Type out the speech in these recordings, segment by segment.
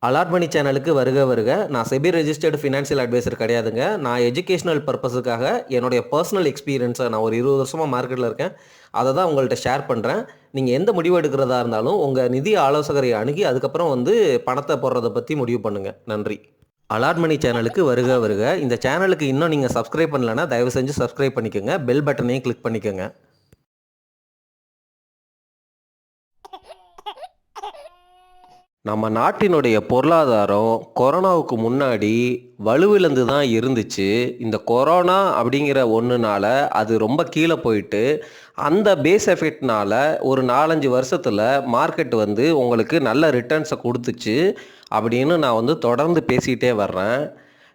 Allot மணி சேனலுக்கு வருக வருக. நான் செபி ரெஜிஸ்டர்டு ஃபினான்ஷியல் அட்வைசர் கிடையாதுங்க. நான் எஜுகேஷனல் பர்பஸுக்காக என்னுடைய பர்சனல் எக்ஸ்பீரியன்ஸை நான் ஒரு 20 வருஷமாக மார்க்கெட்டில் இருக்கேன். அதை தான் உங்கள்கிட்ட ஷேர் பண்ணுறேன். நீங்கள் எந்த முடிவு எடுக்கிறதா இருந்தாலும் உங்கள் நிதி ஆலோசகரை அணுகி அதுக்கப்புறம் பணத்தை போடுறதை பற்றி முடிவு பண்ணுங்கள். நன்றி. அலாட் மணி சேனலுக்கு வருக வருக. இந்த சேனலுக்கு இன்னும் நீங்கள் சப்ஸ்கிரைப் பண்ணலைன்னா தயவு செஞ்சு சப்ஸ்கிரைப் பண்ணிக்கோங்க. பெல் பட்டனையும் கிளிக் பண்ணிக்கோங்க. நம்ம நாட்டினுடைய பொருளாதாரம் கொரோனாவுக்கு முன்னாடி வலுவிழந்து தான் இருந்துச்சு. இந்த கொரோனா அப்படிங்கிற ஒன்றுனால அது ரொம்ப கீழே போயிட்டு அந்த பேஸ் எஃபெக்ட்னால ஒரு 4-5 வருஷத்தில் மார்க்கெட் உங்களுக்கு நல்ல ரிட்டர்ன்ஸை கொடுத்துச்சு அப்படின்னு நான் தொடர்ந்து பேசிகிட்டே வர்றேன்.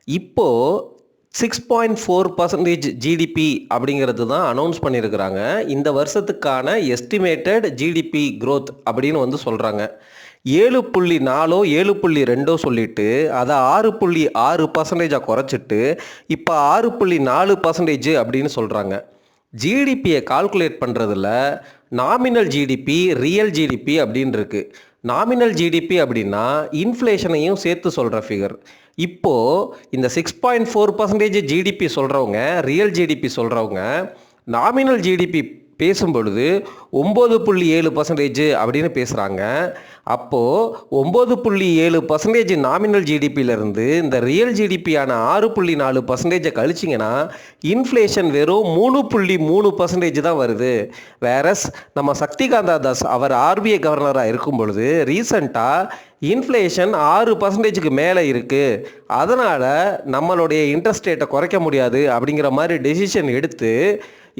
இப்போது 6.4% ஜிடிபி அப்படிங்கிறது தான் அனௌன்ஸ் பண்ணியிருக்கிறாங்க. இந்த வருஷத்துக்கான எஸ்டிமேட்டட் ஜிடிபி க்ரோத் அப்படின்னு சொல்கிறாங்க. 7.4 7.2 சொல்லிட்டு அதை 6.6% குறைச்சிட்டு இப்போ 6.4% அப்படின்னு சொல்கிறாங்க. ஜிடிபியை கால்குலேட் பண்ணுறதுல நாமினல் ஜிடிபி, ரியல் ஜிடிபி அப்படின்னு இருக்குது. நாமினல் ஜிடிபி அப்படின்னா இன்ஃப்ளேஷனையும் சேர்த்து சொல்கிற ஃபிகர். இப்போது இந்த 6.4% ஜிடிபி சொல்கிறவங்க, ரியல் ஜிடிபி சொல்கிறவங்க நாமினல் ஜிடிபி பேசும்பொழுது 9.7% அப்படின்னு பேசுகிறாங்க. அப்போது 9.7% நாமினல் ஜிடிபியிலேருந்து இந்த ரியல் ஜிடிபியான 6.4% கழிச்சிங்கன்னா இன்ஃப்ளேஷன் வெறும் 3.3% தான் வருது. வேறஸ் நம்ம சக்திகாந்தா தாஸ் அவர் ஆர்பிஐ கவர்னராக இருக்கும் பொழுது ரீசண்டாக இன்ஃப்ளேஷன் 6%க்கு மேலே இருக்குது, அதனால் நம்மளுடைய இன்ட்ரெஸ்ட் ரேட்டை குறைக்க முடியாது அப்படிங்கிற மாதிரி டெசிஷன் எடுத்து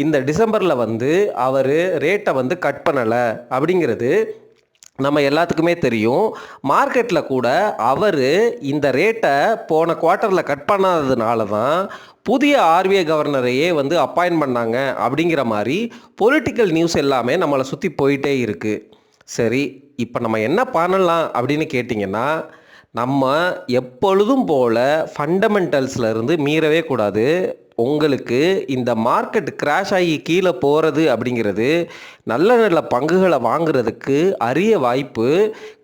இந்த டிசம்பரில் அவர் ரேட்டை கட் பண்ணலை அப்படிங்கிறது நம்ம எல்லாத்துக்குமே தெரியும். மார்க்கெட்டில் கூட அவர் இந்த ரேட்டை போன குவார்ட்டரில் கட் பண்ணாததுனால தான் புதிய ஆர்பிஐ கவர்னரையே அப்பாயின்ட் பண்ணாங்க அப்படிங்கிற மாதிரி பொலிட்டிக்கல் நியூஸ் எல்லாமே நம்மளை சுற்றி போயிட்டே இருக்குது. சரி, இப்போ நம்ம என்ன பண்ணலாம் அப்படின்னு கேட்டிங்கன்னா, நம்ம எப்பொழுதும் போல் ஃபண்டமெண்டல்ஸ்லேருந்து மீறவே கூடாது. உங்களுக்கு இந்த மார்க்கெட் கிராஷ் ஆகி கீழே போகிறது அப்படிங்கிறது நல்ல நல்ல பங்குகளை வாங்குறதுக்கு அரிய வாய்ப்பு.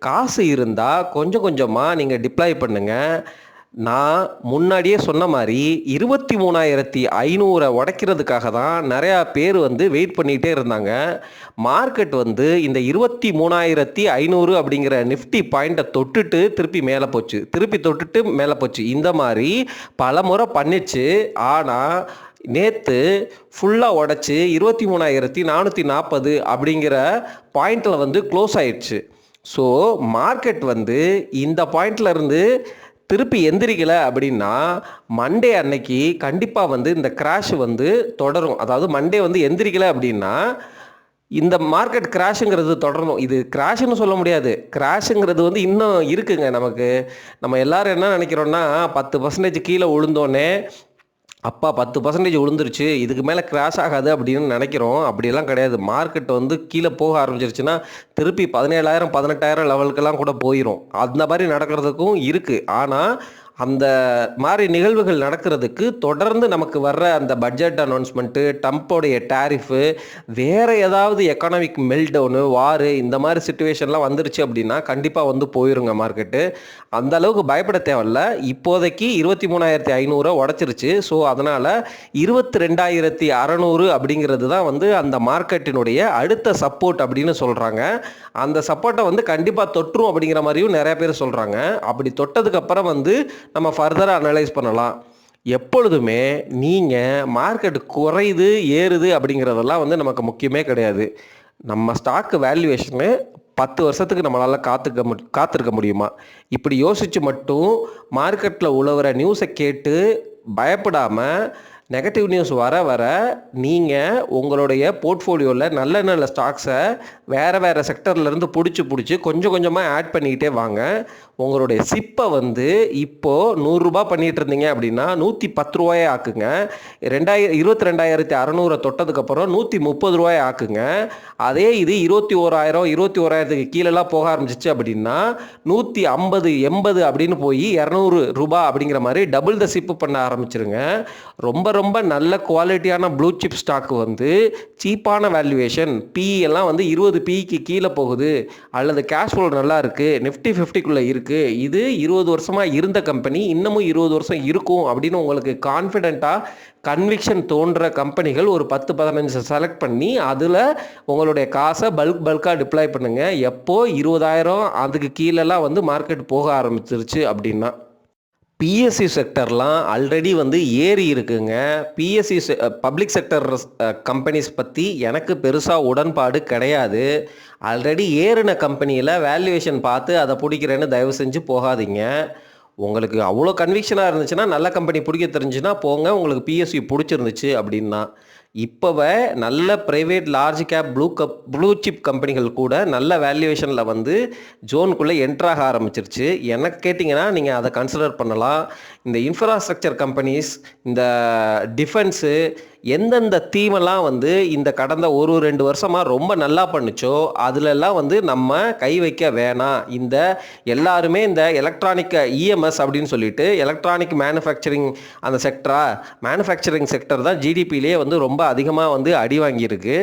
காசு இருந்தால் கொஞ்சம் கொஞ்சமாக நீங்கள் டிப்ளாய் பண்ணுங்கள். நான் முன்னாடியே சொன்ன மாதிரி 23,500 உடைக்கிறதுக்காக தான் நிறையா பேர் வெயிட் பண்ணிகிட்டே இருந்தாங்க. மார்க்கெட் இந்த 23,500 அப்படிங்கிற நிஃப்டி பாயிண்ட்டை தொட்டுட்டு திருப்பி மேலே போச்சு, திருப்பி தொட்டுட்டு மேலே போச்சு. இந்த மாதிரி பல முறை பண்ணிச்சு. ஆனால் நேற்று ஃபுல்லாக உடச்சி 23,440 அப்படிங்கிற பாயிண்டில் க்ளோஸ் ஆயிடுச்சு. ஸோ மார்க்கெட் இந்த பாயிண்ட்லேருந்து திருப்பி எந்திரிக்கலை அப்படின்னா மண்டே அன்னைக்கு கண்டிப்பாக இந்த கிராஷ் தொடரும். அதாவது மண்டே எந்திரிக்கலை அப்படின்னா இந்த மார்க்கெட் கிராஷுங்கிறது தொடரணும். இது கிராஷ்னு சொல்ல முடியாது, கிராஷுங்கிறது இன்னும் இருக்குங்க. நம்ம எல்லாரும் என்ன நினைக்கிறோன்னா 10% கீழே விழுந்தோன்னே அப்பா 10% விழுந்துருச்சு, இதுக்கு மேலே கிராஷ் ஆகாது அப்படின்னு நினைக்கிறோம். அப்படியெல்லாம் கிடையாது. மார்க்கெட் கீழே போக ஆரம்பிச்சிருச்சுன்னா திருப்பி 17,000 18,000 லெவலுக்கெல்லாம் கூட போயிடும். அந்த மாதிரி நடக்கிறதுக்கும் இருக்குது. ஆனால் அந்த மாதிரி நிகழ்வுகள் நடக்கிறதுக்கு தொடர்ந்து நமக்கு வர்ற அந்த பட்ஜெட் அனௌன்ஸ்மெண்ட்டு, ட்ரம்ப்போடைய டேரிஃபு, வேறு ஏதாவது எக்கனாமிக் மெல்டவுனு, வாரு, இந்த மாதிரி சுச்சுவேஷன்லாம் வந்துருச்சு அப்படின்னா கண்டிப்பாக போயிருங்க மார்க்கெட்டு. அந்த அளவுக்கு பயப்பட தேவையில்ல. இப்போதைக்கு 23,500 உடச்சிருச்சு. ஸோ அதனால் 22,600 அப்படிங்கிறது தான் அந்த மார்க்கெட்டினுடைய அடுத்த சப்போர்ட் அப்படின்னு சொல்கிறாங்க. அந்த சப்போர்ட்டை கண்டிப்பாக தொற்றும் அப்படிங்கிற மாதிரியும் நிறைய பேர் சொல்கிறாங்க. அப்படி தொட்டதுக்கப்புறம் நம்ம ஃபர்தராக அனலைஸ் பண்ணலாம். எப்பொழுதுமே நீங்கள் மார்க்கெட் குறையுது ஏறுது அப்படிங்கிறதெல்லாம் நமக்கு முக்கியமே கிடையாது. நம்ம ஸ்டாக்கு வேல்யூவேஷனு 10 வருஷத்துக்கு நம்மளால் காத்திருக்க முடியுமா? இப்படி யோசித்து மட்டும் மார்க்கெட்டில் உழவுற நியூஸை கேட்டு பயப்படாமல் நெகட்டிவ் நியூஸ் வர வர நீங்கள் உங்களுடைய போர்ட்ஃபோலியோவில் நல்ல நல்ல ஸ்டாக்ஸை வேறு செக்டர்லேருந்து பிடிச்சி கொஞ்சம் கொஞ்சமாக ஆட் பண்ணிக்கிட்டே வாங்க. உங்களுடைய சிப்பை இப்போது 100 ரூபா பண்ணிகிட்டு இருந்தீங்க அப்படின்னா 110 ரூபாயை ஆக்குங்க. 22,600 தொட்டதுக்கப்புறம் 130 ரூபாயை ஆக்குங்க. அதே இது 21,000 21,000க்கு கீழெல்லாம் போக ஆரம்பிச்சிச்சு அப்படின்னா 150 80 அப்படின்னு போய் 200 ரூபா அப்படிங்கிற மாதிரி டபுள் த சிப்பு பண்ண ஆரம்பிச்சிருங்க. ரொம்ப ரொம்ப நல்ல குவாலிட்டியான ப்ளூ சிப் ஸ்டாக் வந்து சீப்பான வேல்யூவேஷன் பிஇ எல்லாம் வந்து 20 பிஇக்கு கீழே போகுது, அல்லது கேஷ் ஃப்ளோ நல்லா இருக்குது, நிஃப்டி 50க்குள்ளே இருக்குது, இது 20 வருஷமாக இருந்த கம்பெனி இன்னமும் 20 வருஷம் இருக்கும் அப்படின்னு உங்களுக்கு கான்ஃபிடென்ட்டாக கன்விக்ஷன் தோன்ற கம்பெனிகள் ஒரு 10-15 செலக்ட் பண்ணி அதில் உங்களுடைய காசை பல்காக டிப்ளாய் பண்ணுங்கள். எப்போ 20,000 அதுக்கு கீழெல்லாம் வந்து மார்க்கெட் போக ஆரம்பிச்சிருச்சு அப்படின்னா. பிஎஸ்சி செக்டர்லாம் ஆல்ரெடி வந்து ஏறி இருக்குங்க. பிஎஸ்சி பப்ளிக் செக்டர் கம்பெனிஸ் பற்றி எனக்கு பெருசாக உடன்பாடு கிடையாது. ஆல்ரெடி ஏறின கம்பெனியில் வேல்யூவேஷன் பார்த்து அதை பிடிக்கிறேன்னு தயவு செஞ்சு போகாதீங்க. உங்களுக்கு அவ்வளோ கன்விக்ஷனாக இருந்துச்சுன்னா, நல்ல கம்பெனி பிடிக்க தெரிஞ்சுன்னா போங்க, உங்களுக்கு பிஎஸ்சி பிடிச்சிருந்துச்சு அப்படின்னா. இப்போவே நல்ல private large cap blue chip கம்பெனிகள் கூட நல்ல வேல்யூவேஷனில் வந்து ஜோனுக்குள்ளே என்ட்ராக ஆரம்பிச்சிருச்சு. எனக்கு கேட்டிங்கன்னா நீங்கள் அதை கன்சிடர் பண்ணலாம். இந்த இன்ஃப்ராஸ்ட்ரக்சர் கம்பெனிஸ், இந்த டிஃபென்ஸு, எந்தெந்த தீமெல்லாம் வந்து இந்த கடந்த 1-2 வருஷமாக ரொம்ப நல்லா பண்ணுச்சோ அதிலெல்லாம் வந்து நம்ம கை வைக்க வேணாம். இந்த எல்லாருமே இந்த எலக்ட்ரானிக் இஎம்எஸ் அப்படின்னு சொல்லிட்டு எலக்ட்ரானிக் மேனுஃபேக்சரிங் அந்த மேனுஃபேக்சரிங் செக்டர் தான் ஜிடிபிலேயே வந்து ரொம்ப அதிகமாக வந்து அடி வாங்கியிருக்கு.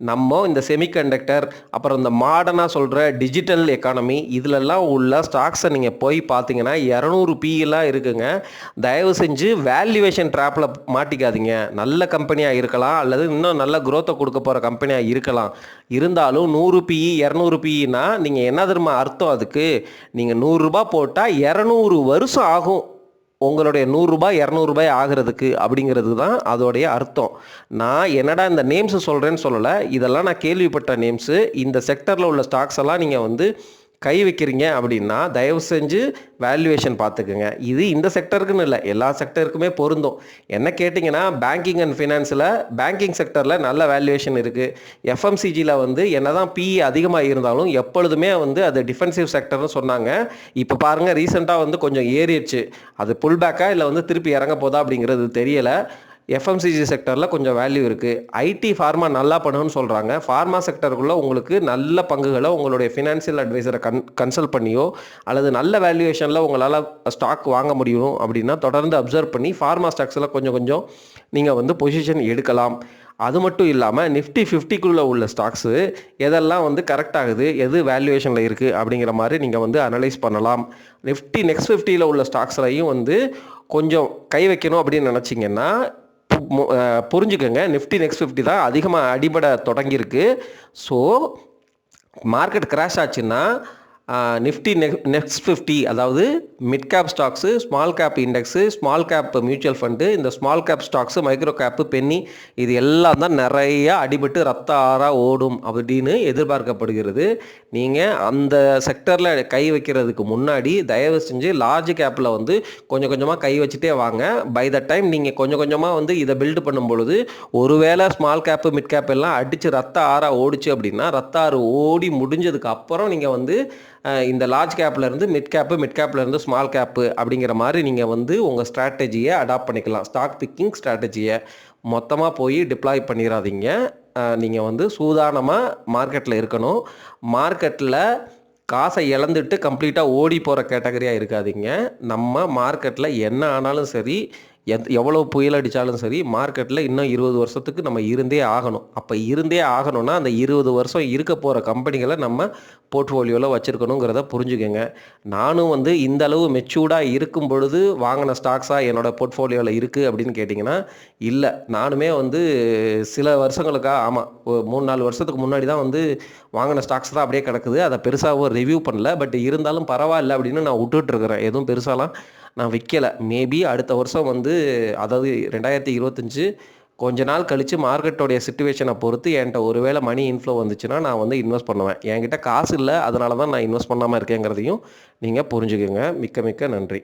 நம்ம இந்த செமிகண்டக்டர், அப்புறம் இந்த மாடர்னாக சொல்கிற டிஜிட்டல் எக்கானமி, இதிலெல்லாம் உள்ள ஸ்டாக்ஸை நீங்கள் போய் பார்த்தீங்கன்னா 200 பிஎல்லாம் இருக்குங்க. தயவு செஞ்சு வேல்யூவேஷன் ட்ராப்பில் மாட்டிக்காதீங்க. நல்ல கம்பெனியாக இருக்கலாம், அல்லது இன்னும் நல்ல குரோத்தை கொடுக்க போகிற கம்பெனியாக இருக்கலாம். இருந்தாலும் 100 பிஇ 200 பிஇனா நீங்கள் என்ன தெரியுமா அர்த்தம்? அதுக்கு நீங்கள் 100 ரூபாய் போட்டால் 200 வருஷம் ஆகும் உங்களுடைய 100 ரூபாய் 200 ரூபாய் ஆகிறதுக்கு, அப்படிங்கிறது தான் அதோடைய அர்த்தம். நான் என்னடா இந்த நேம்ஸு சொல்கிறேன்னு சொல்லலை, இதெல்லாம் நான் கேள்விப்பட்ட நேம்ஸு. இந்த செக்டரில் உள்ள ஸ்டாக்ஸ் எல்லாம் நீங்கள் வந்து கை வைக்கிறீங்க அப்படின்னா தயவு செஞ்சு வேல்யூவேஷன் பார்த்துக்குங்க. இது இந்த செக்டருக்குன்னு இல்லை, எல்லா செக்டருக்குமே பொருந்தும். என்ன கேட்டிங்கன்னா பேங்கிங் அண்ட் ஃபினான்ஸில், பேங்கிங் செக்டரில் நல்ல வேல்யூவேஷன் இருக்குது. எஃப்எம்சிஜியில் வந்து என்ன தான் பிஇ அதிகமாக இருந்தாலும் எப்பொழுதுமே வந்து அது டிஃபென்சிவ் செக்டர்னு சொன்னாங்க. இப்போ பாருங்கள், ரீசெண்டாக வந்து கொஞ்சம் ஏறிடுச்சு. அது புல் பேக்காக இல்லை வந்து திருப்பி இறங்க போதா அப்படிங்கிறது தெரியலை. எஃப்எம்சிஜி செக்டரில் கொஞ்சம் வேல்யூ இருக்குது. ஐடி ஃபார்மா நல்லா பண்ணுன்னு சொல்கிறாங்க. ஃபார்மா செக்டருக்குள்ளே உங்களுக்கு நல்ல பங்குகளை உங்களுடைய ஃபினான்ஷியல் அட்வைசரை கன்சல்ட் பண்ணியோ அல்லது நல்ல வேல்யூவேஷனில் உங்களால் ஸ்டாக் வாங்க முடியும் அப்படின்னா தொடர்ந்து அப்சர்வ் பண்ணி ஃபார்மா ஸ்டாக்ஸில் கொஞ்சம் கொஞ்சம் நீங்கள் வந்து பொசிஷன் எடுக்கலாம். அது மட்டும் இல்லாமல் நிஃப்டி 50க்குள்ளே உள்ள ஸ்டாக்ஸு எதெல்லாம் வந்து கரெக்ட் ஆகுது, எது வேல்யூவேஷனில் இருக்குது அப்படிங்கிற மாதிரி நீங்கள் வந்து அனலைஸ் பண்ணலாம். நிஃப்டி நெக்ஸ்ட் 50ல் உள்ள ஸ்டாக்ஸ்லையும் வந்து கொஞ்சம் கை வைக்கணும் அப்படின்னு நினச்சிங்கன்னா புரிஞ்சுக்கோங்க, நிஃப்டி நெக்ஸ்ட் 50 தான் அதிகமாக அடிபட தொடங்கியிருக்கு. ஸோ மார்க்கெட் கிராஷ் ஆச்சுன்னா நிஃப்டி நெக்ஸ்ட் 50, அதாவது mid cap stocks, small cap index, small cap mutual fund, இந்த small cap stocks, micro cap, penny, இது எல்லாம் தான் நிறையா அடிபட்டு ரத்த ஆறாக ஓடும் அப்படின்னு எதிர்பார்க்கப்படுகிறது. நீங்கள் அந்த செக்டரில் கை வைக்கிறதுக்கு முன்னாடி தயவு செஞ்சு லார்ஜ் கேப்பில் வந்து கொஞ்சம் கொஞ்சமாக கை வச்சுட்டே வாங்க. பை த டைம் நீங்கள் கொஞ்சம் கொஞ்சமாக வந்து இதை பில்டு பண்ணும் பொழுது ஒருவேளை ஸ்மால் கேப்பு மிட் கேப் எல்லாம் அடித்து ரத்த ஆறாக ஓடிச்சு அப்படின்னா, ரத்த ஆறு ஓடி முடிஞ்சதுக்கு அப்புறம் நீங்கள் வந்து இந்த லார்ஜ் கேப்லேருந்து மிட் கேப்லேருந்து ஸ்மால் கேப்பு அப்படிங்கிற மாதிரி நீங்கள் வந்து உங்கள் ஸ்ட்ராட்டஜியை அடாப்ட் பண்ணிக்கலாம். ஸ்டாக் பிக்கிங் ஸ்ட்ராட்டஜியை மொத்தமாக போய் டிப்ளாய் பண்ணிடாதீங்க. நீங்கள் வந்து சூதானமாக மார்க்கெட்டில் இருக்கணும். மார்க்கெட்டில் காசை இழந்துட்டு கம்ப்ளீட்டாக ஓடி போகிற கேட்டகரியாக இருக்காதீங்க. நம்ம மார்க்கெட்டில் என்ன ஆனாலும் சரி, எவ்வளோ புயல் அடித்தாலும் சரி, மார்க்கெட்டில் இன்னும் 20 வருஷத்துக்கு நம்ம இருந்தே ஆகணும். அப்போ இருந்தே ஆகணும்னா அந்த 20 வருஷம் இருக்க போகிற கம்பெனிகளை நம்ம போர்ட்ஃபோலியோவில் வச்சுருக்கணுங்கிறத புரிஞ்சுக்கோங்க. நானும் வந்து இந்த அளவு மெச்சூர்டாக இருக்கும் பொழுது வாங்கின ஸ்டாக்ஸாக என்னோடய போர்ட்ஃபோலியோவில் இருக்குது அப்படின்னு கேட்டிங்கன்னா இல்லை. நானுமே வந்து சில வருஷங்களுக்காக, ஆமாம், 3-4 வருஷத்துக்கு முன்னாடி தான் வந்து வாங்கின ஸ்டாக்ஸ் தான் அப்படியே கிடக்குது. அதை பெருசாகவும் ரிவ்யூ பண்ணல. பட் இருந்தாலும் பரவாயில்ல அப்படின்னு நான் விட்டுட்ருக்கிறேன். எதுவும் பெருசாலாம் நான் விற்கலை. மேபி அடுத்த வருஷம் வந்து, அதாவது 2025 கொஞ்ச நாள் கழித்து மார்க்கெட்டோடைய சிச்சுவேஷனை பொறுத்து என்கிட்ட ஒருவேளை மணி இன்ஃப்ளோ வந்துச்சுன்னா நான் வந்து இன்வெஸ்ட் பண்ணுவேன். என்கிட்ட காசு இல்லை, அதனால தான் நான் இன்வெஸ்ட் பண்ணாமல் இருக்கேங்கிறதையும் நீங்கள் புரிஞ்சுக்கோங்க. மிக்க மிக்க நன்றி.